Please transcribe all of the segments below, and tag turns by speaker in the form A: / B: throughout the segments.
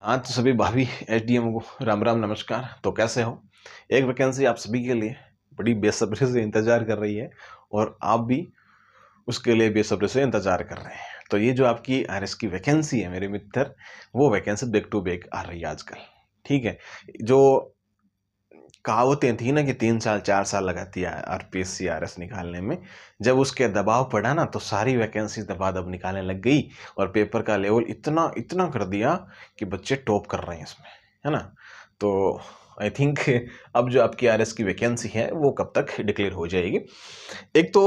A: हाँ, तो सभी भाभी एचडीएम को राम राम नमस्कार। तो कैसे हो? एक वैकेंसी आप सभी के लिए बड़ी बेसब्री से इंतजार कर रही है और आप भी उसके लिए बेसब्री से इंतजार कर रहे हैं। तो ये जो आपकी आरएस की वैकेंसी है मेरे मित्र, वो वैकेंसी बैक टू बैक आ रही है आजकल। ठीक है, जो कहावतें थी ना कि 3 साल 4 साल लगाती है आरपीएससी आरएस निकालने में, जब उसके दबाव पड़ा ना तो सारी वैकेंसी दबा निकालने लग गई और पेपर का लेवल इतना इतना कर दिया कि बच्चे टॉप कर रहे हैं इसमें, है ना। तो आई थिंक अब जो आपकी आरएस की वैकेंसी है वो कब तक डिक्लेयर हो जाएगी। एक तो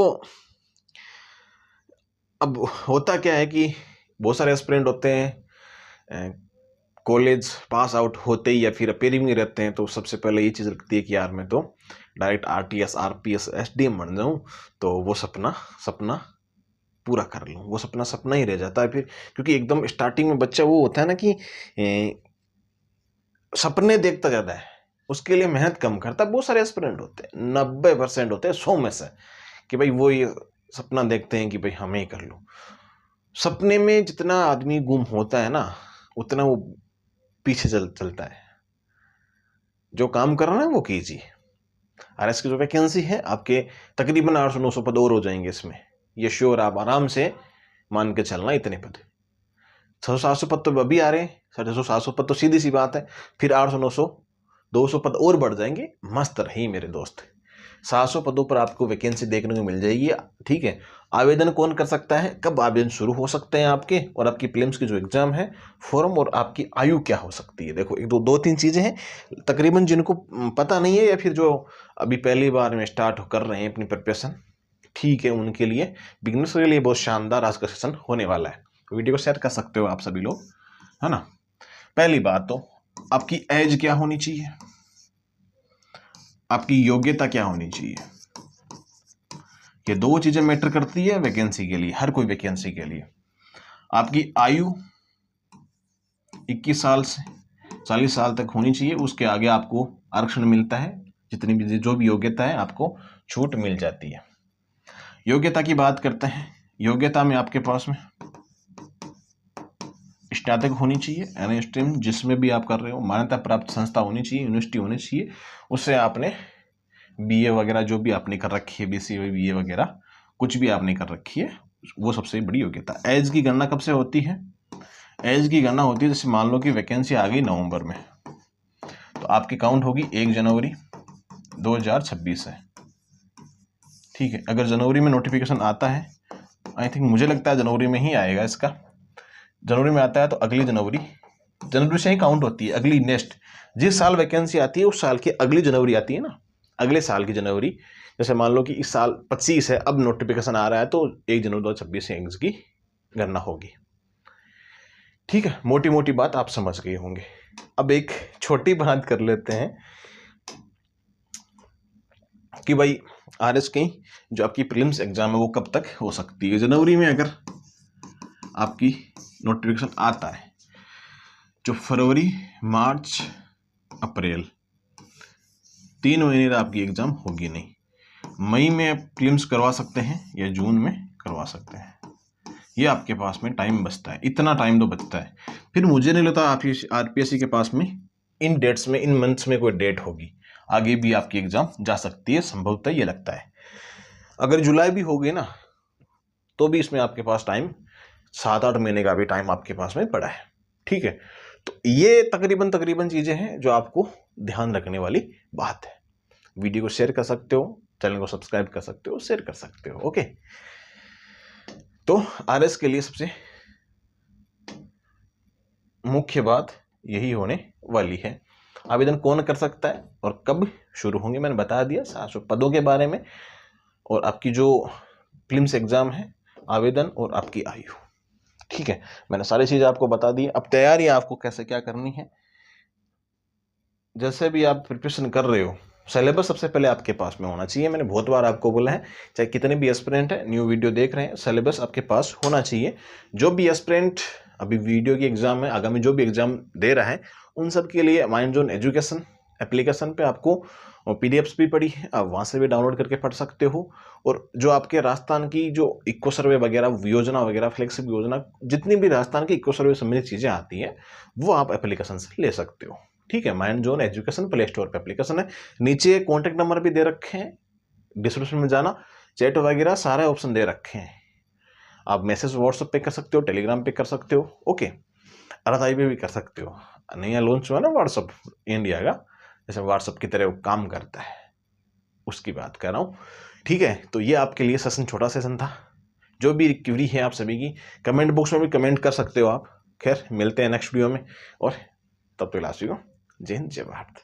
A: अब होता क्या है कि बहुत सारे एस्पिरेंट होते हैं, कॉलेज पास आउट होते ही या फिर अपेयरिंग में रहते हैं, तो सबसे पहले ये चीज़ लगती है कि यार मैं तो डायरेक्ट आरटीएस आरपीएस एसडीएम बन जाऊं, तो वो सपना सपना पूरा कर लूं। वो सपना सपना ही रह जाता है फिर, क्योंकि एकदम स्टार्टिंग में बच्चा वो होता है ना कि सपने देखता ज़्यादा है, उसके लिए मेहनत कम करता है। बहुत सारे एस्पिरेंट होते हैं, 90% होते हैं 100 में से, कि भाई वो ये सपना देखते हैं कि भाई हमें ही कर लूँ। सपने में जितना आदमी गुम होता है ना, उतना वो पीछे चलता है। जो काम कर रहे हैं वो कीजिए। आरएस की जो वैकेंसी है आपके तकरीबन 800-900 पद और हो जाएंगे इसमें, ये श्योर। आप आराम से मान के चलना इतने पद। 600-700 पद तो अभी आ रहे हैं, 650-700 पद तो सीधी सी बात है। फिर 800-900-200 पद और बढ़ जाएंगे, मस्त रही मेरे दोस्त। 700 पदों पर आपको वैकेंसी देखने को मिल जाएगी। ठीक है, आवेदन कौन कर सकता है, कब आवेदन शुरू हो सकते हैं आपके, और आपकी प्रीलिम्स की जो एग्जाम है फॉर्म, और आपकी आयु क्या हो सकती है। देखो, एक दो तीन चीज़ें हैं तकरीबन जिनको पता नहीं है, या फिर जो अभी पहली बार में स्टार्ट कर रहे हैं अपनी प्रिपरेशन, ठीक है, उनके लिए, बिगनर्स के लिए बहुत शानदार आज का सेशन होने वाला है। वीडियो को शेयर कर सकते हो आप सभी लोग, है ना। पहली बात तो आपकी एज क्या होनी चाहिए, आपकी योग्यता क्या होनी चाहिए। ये दो चीजें मैटर करती है वैकेंसी के लिए, हर कोई वैकेंसी के लिए। आपकी आयु 21 साल से 40 साल तक होनी चाहिए, उसके आगे आपको आरक्षण मिलता है। जितनी भी जो भी योग्यता है आपको छूट मिल जाती है। योग्यता की बात करते हैं। योग्यता में आपके पास में स्नातक होनी चाहिए, एनी स्ट्रीम जिसमें भी आप कर रहे हो, मान्यता प्राप्त संस्था होनी चाहिए, यूनिवर्सिटी होनी चाहिए, उससे आपने बीए वगैरह जो भी आपने कर रखी है, बीसीए बीए वगैरह कुछ भी आपने कर रखी है, वो सबसे बड़ी योग्यता। एज की गणना कब से होती है? एज की गणना होती है जैसे मान लो कि वैकेंसी आ गई नवंबर में, तो आपकी काउंट होगी 1 जनवरी 2026 है। ठीक है, अगर जनवरी में नोटिफिकेशन आता है, आई थिंक मुझे लगता है जनवरी में ही आएगा इसका। जनवरी में आता है तो अगली जनवरी से ही काउंट होती है। अगली नेक्स्ट जिस साल वैकेंसी आती है उस साल की अगली जनवरी आती है ना, अगले साल की जनवरी। जैसे मान लो कि इस साल 25 है, अब नोटिफिकेशन आ रहा है, तो 1 जनवरी 2026 से एग्स की गणना होगी। ठीक है, मोटी मोटी बात आप समझ गए होंगे। अब एक छोटी बात कर लेते हैं कि भाई आरएस की जो आपकी प्रीलिम्स एग्जाम है वो कब तक हो सकती है। जनवरी में अगर आपकी नोटिफिकेशन आता है, जो फरवरी मार्च अप्रैल 3 महीने तक आपकी एग्जाम होगी नहीं। मई में प्रीलिम्स करवा सकते हैं या जून में करवा सकते हैं, ये आपके पास में टाइम बचता है, इतना टाइम तो बचता है। फिर मुझे नहीं लगता आरपीएससी के पास में इन डेट्स में, इन मंथ्स में कोई डेट होगी। आगे भी आपकी एग्जाम जा सकती है संभवतः, ये लगता है। अगर जुलाई भी हो गई ना, तो भी इसमें आपके पास टाइम 7-8 महीने का भी टाइम आपके पास में पड़ा है। ठीक है, तो ये तकरीबन चीजें हैं जो आपको ध्यान रखने वाली बात है। वीडियो को शेयर कर सकते हो, चैनल को सब्सक्राइब कर सकते हो, शेयर कर सकते हो। ओके, तो आरएस के लिए सबसे मुख्य बात यही होने वाली है। आवेदन कौन कर सकता है और कब शुरू होंगे मैंने बता दिया, 700 पदों के बारे में, और आपकी जो प्रीलिम्स एग्जाम है, आवेदन और आपकी आयु। ठीक है, मैंने सारी चीजें आपको बता दी। अब तैयारी आपको कैसे क्या करनी है। जैसे भी आप प्रिपरेशन कर रहे हो, सिलेबस सबसे पहले आपके पास में होना चाहिए। मैंने बहुत बार आपको बोला है, चाहे कितने भी एस्पिरेंट है न्यू वीडियो देख रहे हैं, सिलेबस आपके पास होना चाहिए। जो भी एस्पिरेंट अभी वीडियो की एग्जाम है, आगामी जो भी एग्जाम दे रहा है, उन सब के लिए माइंड जोन एजुकेशन एप्लीकेशन पे आपको पीडीएफ्स भी पड़ी है, आप वहाँ से भी डाउनलोड करके पढ़ सकते हो। और जो आपके राजस्थान की जो इको सर्वे वगैरह योजना वगैरह फ्लैगशिप योजना, जितनी भी राजस्थान की इको सर्वे संबंधित चीज़ें आती हैं वो आप एप्लीकेशन से ले सकते हो। ठीक है, mind zone education play store पर एप्लीकेशन है। नीचे कॉन्टैक्ट नंबर भी दे रखे हैं, डिस्क्रिप्शन में जाना, चैट वगैरह सारे ऑप्शन दे रखे हैं। आप मैसेज व्हाट्सएप पे कर सकते हो, टेलीग्राम पे कर सकते हो, ओके, RSI पे भी कर सकते हो। नया लॉन्च हुआ ना व्हाट्सएप इंडिया का, जैसे व्हाट्सएप की तरह वो काम करता है, उसकी बात कर रहा हूँ। ठीक है, तो ये आपके लिए सेशन, छोटा सेशन था। जो भी क्वेरी है आप सभी की कमेंट बॉक्स में भी कमेंट कर सकते हो आप। खैर, मिलते हैं नेक्स्ट वीडियो में, और तब तक लास्ट को जय हिंद जय भारत।